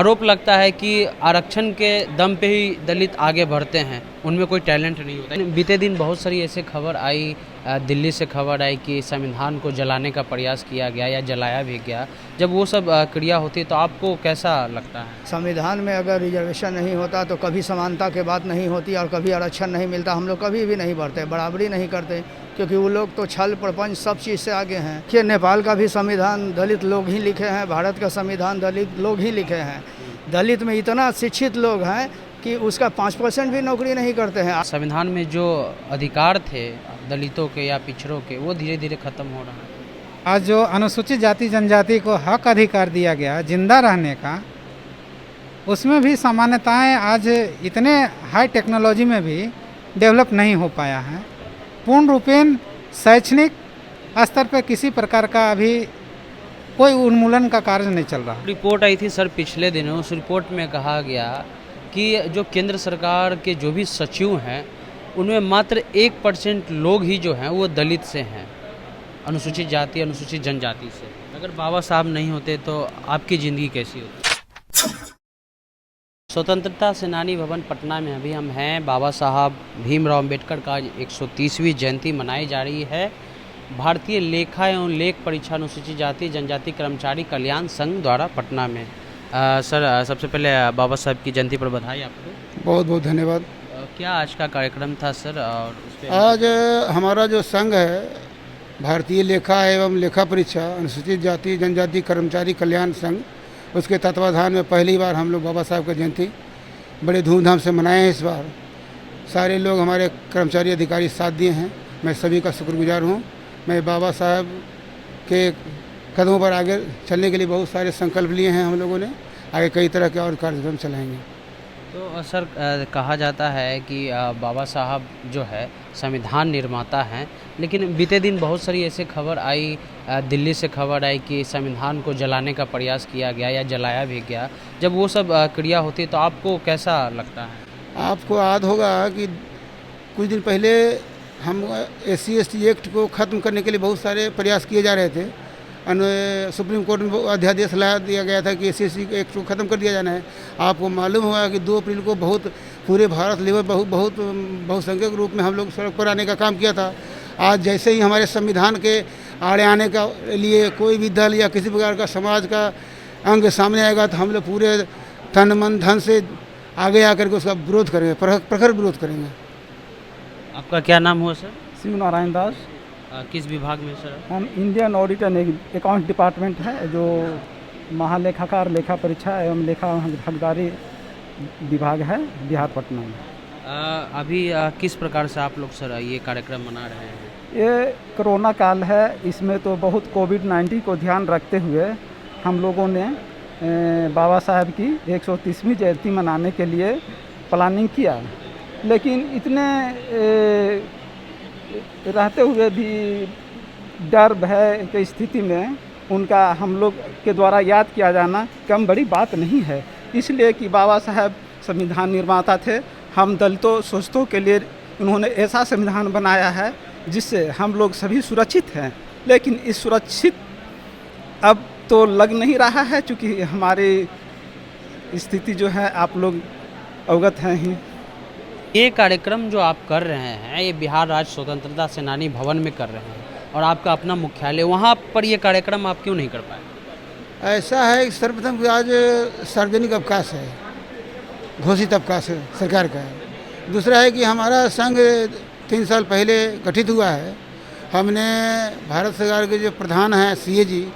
आरोप लगता है कि आरक्षण के दम पे ही दलित आगे बढ़ते हैं, उनमें कोई टैलेंट नहीं होता। बीते दिन बहुत सारी ऐसे खबर आई, दिल्ली से खबर आई कि संविधान को जलाने का प्रयास किया गया या जलाया भी गया। जब वो सब क्रिया होती है तो आपको कैसा लगता है? संविधान में अगर रिजर्वेशन नहीं होता तो कभी समानता की बात नहीं होती और कभी आरक्षण नहीं मिलता। हम लोग कभी भी नहीं बढ़ते, बराबरी नहीं करते, क्योंकि वो लोग तो छल प्रपंच सब चीज़ से आगे हैं। कि नेपाल का भी संविधान दलित लोग ही लिखे हैं, भारत का संविधान दलित लोग ही लिखे हैं। दलित में इतना शिक्षित लोग हैं कि उसका 5% भी नौकरी नहीं करते हैं। संविधान में जो अधिकार थे दलितों के या पिछड़ों के, वो धीरे धीरे खत्म हो रहा है। आज जो अनुसूचित जाति जनजाति को हक अधिकार दिया गया जिंदा रहने का, उसमें भी सामान्यताएं आज इतने हाई टेक्नोलॉजी में भी डेवलप नहीं हो पाया है। पूर्ण रूपेण शैक्षणिक स्तर पर किसी प्रकार का अभी कोई उन्मूलन का कार्य नहीं चल रहा। रिपोर्ट आई थी सर पिछले दिनों, उस रिपोर्ट में कहा गया कि जो केंद्र सरकार के जो भी सचिव हैं उनमें मात्र 1% लोग ही जो हैं वो दलित से हैं, अनुसूचित जाति अनुसूचित जनजाति से। अगर बाबा साहब नहीं होते तो आपकी ज़िंदगी कैसी होती? स्वतंत्रता सेनानी भवन पटना में अभी हम हैं। बाबा साहब भीमराव अम्बेडकर का 130वीं जयंती मनाई जा रही है। भारतीय लेखा एवं लेख परीक्षा अनुसूचित जाति जनजाति कर्मचारी कल्याण संघ द्वारा पटना में। सर सबसे पहले बाबा साहब की जयंती पर बधाई आपको। बहुत बहुत धन्यवाद। क्या आज का कार्यक्रम था सर? और उस पे आज हमारा जो संघ है भारतीय लेखा एवं लेखा परीक्षा अनुसूचित जाति जनजाति कर्मचारी कल्याण संघ, उसके तत्वाधान में पहली बार हम लोग बाबा साहब की जयंती बड़े धूमधाम से मनाए हैं। इस बार सारे लोग हमारे कर्मचारी अधिकारी साथ दिए हैं, मैं सभी का शुक्रगुजार हूँ। मैं बाबा साहब के कदमों पर आगे चलने के लिए बहुत सारे संकल्प लिए हैं हम लोगों ने। आगे कई तरह के और कार्यक्रम चलाएंगे। तो सर कहा जाता है कि बाबा साहब जो है संविधान निर्माता हैं, लेकिन बीते दिन बहुत सारी ऐसे खबर आई, दिल्ली से खबर आई कि संविधान को जलाने का प्रयास किया गया या जलाया भी गया। जब वो सब क्रिया होती है तो आपको कैसा लगता है? आपको याद होगा कि कुछ दिन पहले हम SC/ST एक्ट को ख़त्म करने के लिए बहुत सारे प्रयास किए जा रहे थे। सुप्रीम कोर्ट में अध्यादेश ला दिया गया था कि SC/ST एक्ट को ख़त्म कर दिया जाना है। आपको मालूम हुआ कि 2 अप्रैल को बहुत पूरे भारत लेवल बहुसंख्यक रूप में हम लोग सड़क पर आने का काम किया था। आज जैसे ही हमारे संविधान के आड़े आने का लिए कोई भी दल या किसी प्रकार का समाज का अंग सामने आएगा तो हम लोग पूरे तन मन धन से आगे आकर के उसका विरोध करेंगे, प्रखर विरोध करेंगे। आपका क्या नाम हुआ सर? शिव नारायण दास। किस विभाग में सर? हम Indian audit and account department है, जो महालेखाकार लेखा परीक्षा एवं लेखा हकदारी विभाग है बिहार पटना में। अभी किस प्रकार से आप लोग सर ये कार्यक्रम मना रहे हैं? ये कोरोना काल है, इसमें तो बहुत कोविड-19 को ध्यान रखते हुए हम लोगों ने बाबा साहब की 130वीं जयंती मनाने के लिए प्लानिंग किया। लेकिन इतने रहते हुए भी डर भय की स्थिति में उनका हम लोग के द्वारा याद किया जाना कम बड़ी बात नहीं है। इसलिए कि बाबा साहब संविधान निर्माता थे। हम दलितों शोषितों के लिए उन्होंने ऐसा संविधान बनाया है जिससे हम लोग सभी सुरक्षित हैं। लेकिन इस सुरक्षित अब तो लग नहीं रहा है, क्योंकि हमारी स्थिति जो है आप लोग अवगत हैं ही। ये कार्यक्रम जो आप कर रहे हैं ये बिहार राज्य स्वतंत्रता सेनानी भवन में कर रहे हैं और आपका अपना मुख्यालय, वहाँ पर ये कार्यक्रम आप क्यों नहीं कर पाए? ऐसा है कि सर्वप्रथम आज सार्वजनिक अवकाश है, घोषित अवकाश है सरकार का है। दूसरा है कि हमारा संघ 3 साल पहले गठित हुआ है। हमने भारत सरकार के जो प्रधान हैं CA जी,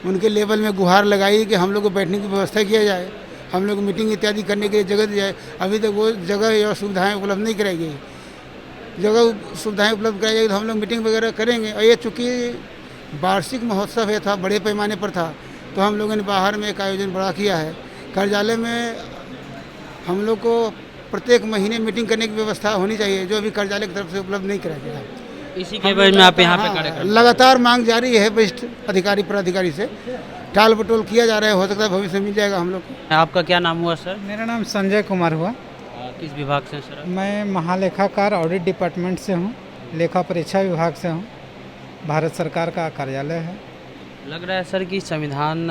उनके लेवल में गुहार लगाई कि हम लोग को बैठने की व्यवस्था किया जाए, हम लोग मीटिंग इत्यादि करने के लिए जगह दी जाए। अभी तक वो जगह या सुविधाएं उपलब्ध नहीं कराई गई। जगह सुविधाएं उपलब्ध कराई जाएगी तो हम लोग मीटिंग वगैरह करेंगे। और ये चूँकि वार्षिक महोत्सव है था, बड़े पैमाने पर था, तो हम लोगों ने बाहर में एक आयोजन बड़ा किया है। कार्यालय में हम लोग को प्रत्येक महीने मीटिंग करने की व्यवस्था होनी चाहिए, जो अभी कार्यालय की तरफ से उपलब्ध नहीं कराया गया। इसी के वजह में आप यहाँ पे कार्यक्रम लगातार मांग जारी है वरिष्ठ अधिकारी प्राधिकारी से, टाल बटोल किया जा रहा है। हो सकता है भविष्य में मिल जाएगा हम लोग को। आपका क्या नाम हुआ सर? मेरा नाम संजय कुमार हुआ। किस विभाग से सर? मैं महालेखाकार ऑडिट डिपार्टमेंट से हूँ, लेखा परीक्षा विभाग से हूँ। भारत सरकार का कार्यालय है। लग रहा है सर कि संविधान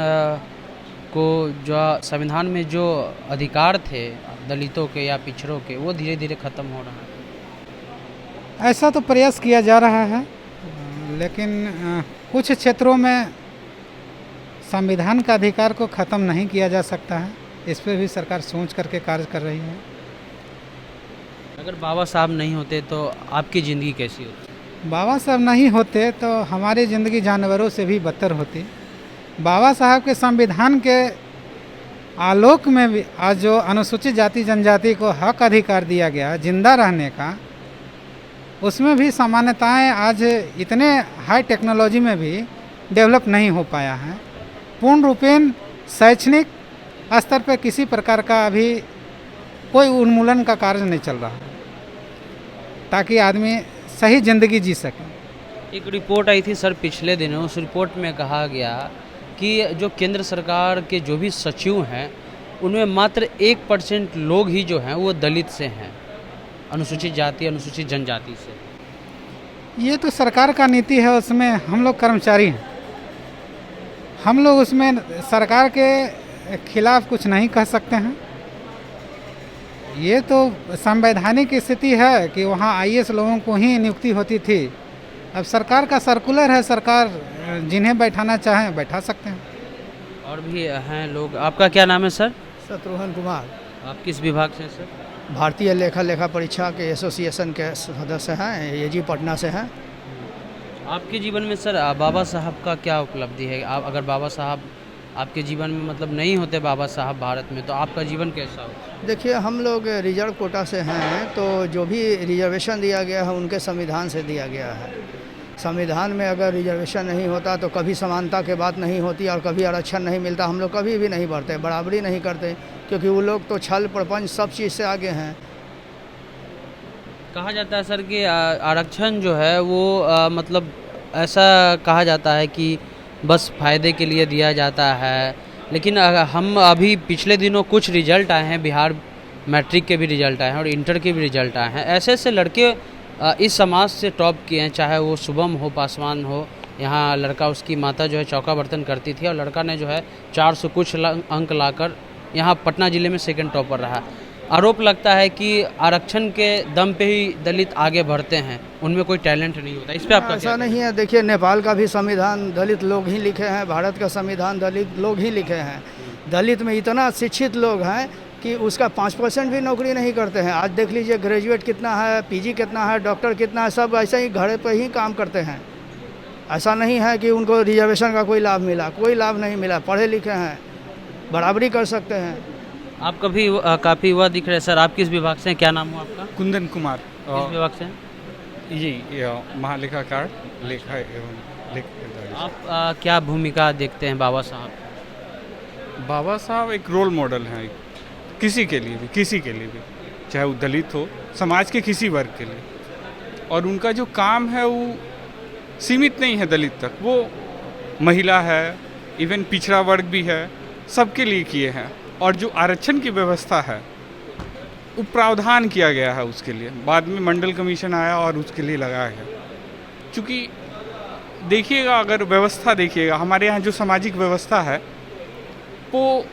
को जो संविधान में जो अधिकार थे दलितों के या पिछड़ों के, वो धीरे धीरे ख़त्म हो रहा है। ऐसा तो प्रयास किया जा रहा है, लेकिन कुछ क्षेत्रों में संविधान का अधिकार को ख़त्म नहीं किया जा सकता है। इस पर भी सरकार सोच करके कार्य कर रही है। अगर बाबा साहब नहीं होते तो आपकी ज़िंदगी कैसी होती? बाबा साहब नहीं होते तो हमारी ज़िंदगी जानवरों से भी बदतर होती। बाबा साहब के संविधान के आलोक में भी आज जो अनुसूचित जाति जनजाति को हक अधिकार दिया गया जिंदा रहने का, उसमें भी सामान्यताएं आज इतने हाई टेक्नोलॉजी में भी डेवलप नहीं हो पाया है। पूर्ण रूपेण शैक्षणिक स्तर पर किसी प्रकार का अभी कोई उन्मूलन का कार्य नहीं चल रहा है, ताकि आदमी सही ज़िंदगी जी सके। एक रिपोर्ट आई थी सर पिछले दिनों, उस रिपोर्ट में कहा गया कि जो केंद्र सरकार के जो भी सचिव हैं उनमें मात्र 1% लोग ही जो हैं वो दलित से हैं, अनुसूचित जाति अनुसूचित जनजाति से। ये तो सरकार का नीति है, उसमें हम लोग कर्मचारी हैं, हम लोग उसमें सरकार के खिलाफ कुछ नहीं कह सकते हैं। ये तो संवैधानिक स्थिति है कि वहाँ आईएएस लोगों को ही नियुक्ति होती थी। अब सरकार का सर्कुलर है, सरकार जिन्हें बैठाना चाहें बैठा सकते हैं। और भी हैं लोग। आपका क्या नाम है सर? शत्रुघ्न कुमार, आप किस विभाग से हैं सर? भारतीय लेखा परीक्षा के एसोसिएशन के सदस्य हैं, एजी पटना से हैं। आपके जीवन में सर बाबा साहब का क्या उपलब्धि है? आप अगर बाबा साहब आपके जीवन में मतलब नहीं होते बाबा साहब भारत में, तो आपका जीवन कैसा हो? देखिए, हम लोग रिजर्व कोटा से हैं, तो जो भी रिजर्वेशन दिया गया है उनके संविधान से दिया गया है। संविधान में अगर रिजर्वेशन नहीं होता तो कभी समानता की बात नहीं होती और कभी आरक्षण नहीं मिलता। हम लोग कभी भी नहीं बढ़ते, बराबरी नहीं करते, क्योंकि वो लोग तो छल प्रपंच सब चीज़ से आगे हैं। कहा जाता है सर कि आरक्षण जो है वो मतलब ऐसा कहा जाता है कि बस फ़ायदे के लिए दिया जाता है, लेकिन हम अभी पिछले दिनों कुछ रिजल्ट आए हैं, बिहार मैट्रिक के भी रिजल्ट आए हैं और इंटर के भी रिजल्ट आए हैं। ऐसे ऐसे लड़के इस समाज से टॉप किए हैं, चाहे वो शुभम हो, पासवान हो। यहाँ लड़का, उसकी माता जो है चौका बर्तन करती थी और लड़का ने जो है 400 कुछ अंक लाकर यहाँ पटना ज़िले में सेकंड टॉपर रहा। आरोप लगता है कि आरक्षण के दम पे ही दलित आगे बढ़ते हैं, उनमें कोई टैलेंट नहीं होता। इस पे आपका ऐसा नहीं है। देखिए, नेपाल का भी संविधान दलित लोग ही लिखे हैं, भारत का संविधान दलित लोग ही लिखे हैं। दलित में इतना शिक्षित लोग हैं कि उसका 5% भी नौकरी नहीं करते हैं। आज देख लीजिए, ग्रेजुएट कितना है, पीजी कितना है, डॉक्टर कितना है, सब ऐसे ही घर पर ही काम करते हैं। ऐसा नहीं है कि उनको रिजर्वेशन का कोई लाभ मिला, कोई लाभ नहीं मिला। पढ़े लिखे हैं, बराबरी कर सकते हैं। आप कभी काफ़ी युवा दिख रहे हैं सर। आप किस विभाग से हैं? क्या नाम हो आपका? कुंदन कुमार। किस विभाग से हैं? ये महालेखाकार लेखा एवं लेख। आप क्या भूमिका देखते हैं बाबा साहब? बाबा साहब एक रोल मॉडल हैं किसी के लिए भी, किसी के लिए भी, चाहे वो दलित हो, समाज के किसी वर्ग के लिए। और उनका जो काम है वो सीमित नहीं है दलित तक, वो महिला है, इवन पिछड़ा वर्ग भी है, सबके लिए किए हैं। और जो आरक्षण की व्यवस्था है वो प्रावधान किया गया है उसके लिए। बाद में मंडल कमीशन आया और उसके लिए लगाया गया। चूँकि देखिएगा, अगर व्यवस्था देखिएगा, हमारे यहाँ जो सामाजिक व्यवस्था है वो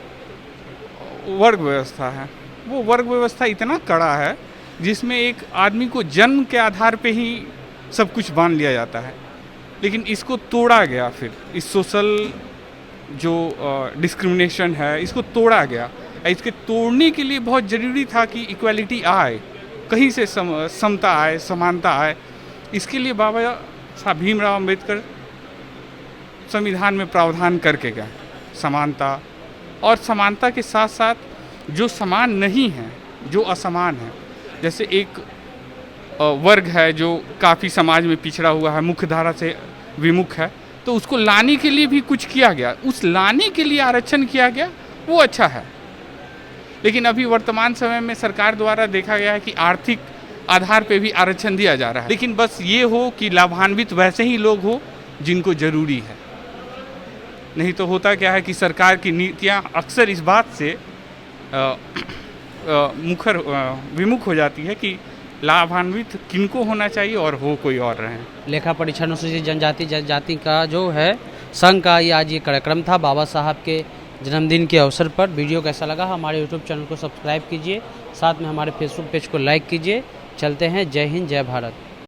वर्ग व्यवस्था है। वो वर्ग व्यवस्था इतना कड़ा है जिसमें एक आदमी को जन्म के आधार पे ही सब कुछ बांध लिया जाता है। लेकिन इसको तोड़ा गया, फिर इस सोशल जो डिस्क्रिमिनेशन है इसको तोड़ा गया। इसके तोड़ने के लिए बहुत ज़रूरी था कि इक्वालिटी आए, कहीं से समता आए, समानता आए। इसके लिए बाबा साहब भीमराव अम्बेडकर संविधान में प्रावधान करके गए समानता। और समानता के साथ साथ जो समान नहीं है, जो असमान है, जैसे एक वर्ग है जो काफ़ी समाज में पिछड़ा हुआ है, मुख्य धारा से विमुख है, तो उसको लाने के लिए भी कुछ किया गया। उस लाने के लिए आरक्षण किया गया, वो अच्छा है। लेकिन अभी वर्तमान समय में सरकार द्वारा देखा गया है कि आर्थिक आधार पे भी आरक्षण दिया जा रहा है। लेकिन बस ये हो कि लाभान्वित वैसे ही लोग हो जिनको ज़रूरी है। नहीं तो होता क्या है कि सरकार की नीतियाँ अक्सर इस बात से विमुख हो जाती है कि लाभान्वित किनको होना चाहिए और हो कोई और रहे। लेखा परीक्षा अनुसूचित जनजाति का जो है संघ का ये आज ये कार्यक्रम था। बाबा साहब के जन्मदिन के अवसर पर। वीडियो कैसा लगा हमारे यूट्यूब चैनल को सब्सक्राइब कीजिए, साथ में हमारे फेसबुक पेज को लाइक कीजिए। चलते हैं, जय हिंद जय भारत।